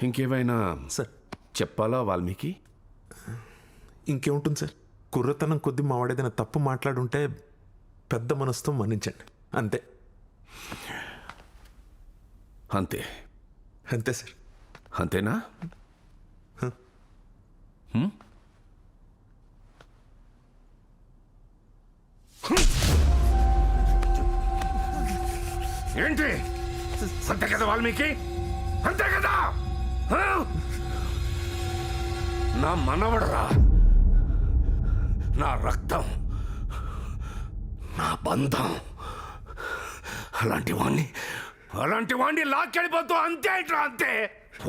ఇంకేమైనా సార్ చెప్పాలా వాల్మీకి? ఇంకేముంటుంది సార్, కుర్రతనం కొద్ది మావాడేదైనా తప్పు మాట్లాడుంటే పెద్ద మనసుతో మన్నించండి అంతే. అంతే అంతే సార్. అంతేనా? ఏంటి అంతే కదా వాల్మీకి, అంతే కదా? నా మనవడరా, నా రక్తం, నా బంధం. అలాంటి వాణ్ణి లాక్కెళ్ళిపోతూ అంతే ఇట్లా అంతే.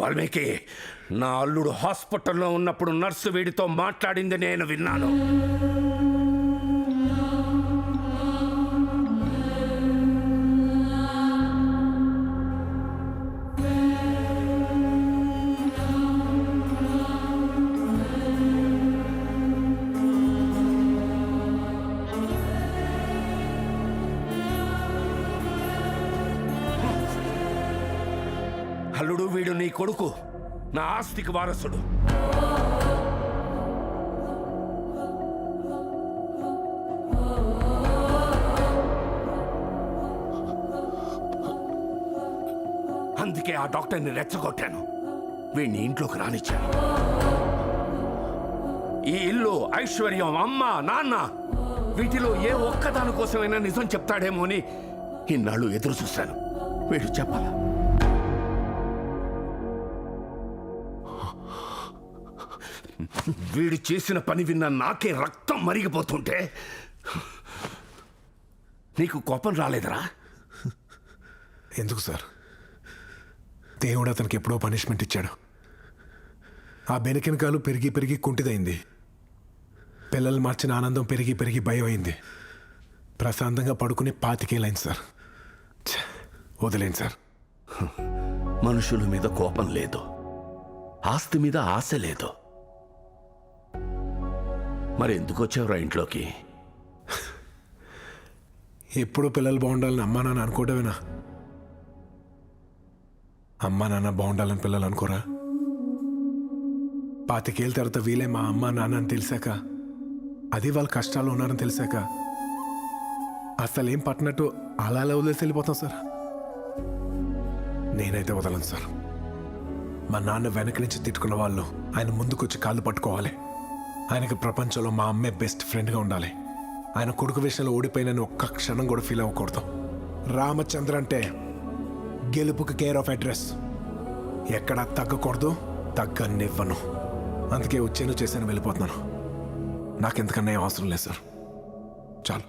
వాల్మీకి, నా అల్లుడు హాస్పిటల్లో ఉన్నప్పుడు నర్సు వీడితో మాట్లాడింది నేను విన్నాను. అల్లుడు వీడు నీ కొడుకు, నా ఆస్తికి వారసుడు. అందుకే ఆ డాక్టర్ని రెచ్చగొట్టాను, వీడిని ఇంట్లోకి రానిచ్చాను. ఈ ఇల్లు, ఐశ్వర్యం, అమ్మ, నాన్న, వీటిలో ఏ ఒక్కదాని కోసమైనా నిజం చెప్తాడేమో అని ఇన్నాళ్ళు ఎదురు చూశాను. వీడు చెప్పాలా? వీడు చేసిన పని విన్న నాకే రక్తం మరిగిపోతుంటే నీకు కోపం రాలేదరా? ఎందుకు సార్, దేవుడు అతనికి ఎప్పుడో పనిష్మెంట్ ఇచ్చాడు. ఆ బెనకెనకాలు పెరిగి పెరిగి కుంటిదైంది. పిల్లలు మార్చిన ఆనందం పెరిగి పెరిగి భయం అయింది. ప్రశాంతంగా పడుకుని 25 ఏళ్ళైంది సార్. వదిలేండి సార్. మనుషుల మీద కోపం లేదు, ఆస్తి మీద ఆశ లేదు. మరి ఎందుకు వచ్చావురా ఇంట్లోకి? ఎప్పుడు పిల్లలు బాగుండాలని అమ్మా నాన్న అనుకోవడమేనా? అమ్మా నాన్న బాగుండాలని పిల్లలు అనుకోరా? 25 ఏళ్ళ తర్వాత వీలే మా అమ్మా నాన్న అని తెలిసాక, అది వాళ్ళ కష్టాలు ఉన్నారని తెలిసాక అసలు ఏం పట్టినట్టు అలా వదిలేసి వెళ్ళిపోతాం సార్. నేనైతే వదలను సార్. మా నాన్న వెనక నుంచి తిట్టుకున్న వాళ్ళు ఆయన ముందుకొచ్చి కాళ్ళు పట్టుకోవాలి. ఆయనకి ప్రపంచంలో మా అమ్మే బెస్ట్ ఫ్రెండ్గా ఉండాలి. ఆయన కొడుకు విషయంలో ఓడిపోయినని ఒక్క క్షణం కూడా ఫీల్ అవ్వకూడదు. రామచంద్ర అంటే గెలుపుకి కేర్ ఆఫ్ అడ్రస్. ఎక్కడా తగ్గకూడదు, తగ్గనివ్వను. అందుకే వచ్చాను, చేశాను, వెళ్ళిపోతున్నాను. నాకెంతకన్నా అవసరం లేదు సార్. చాలు.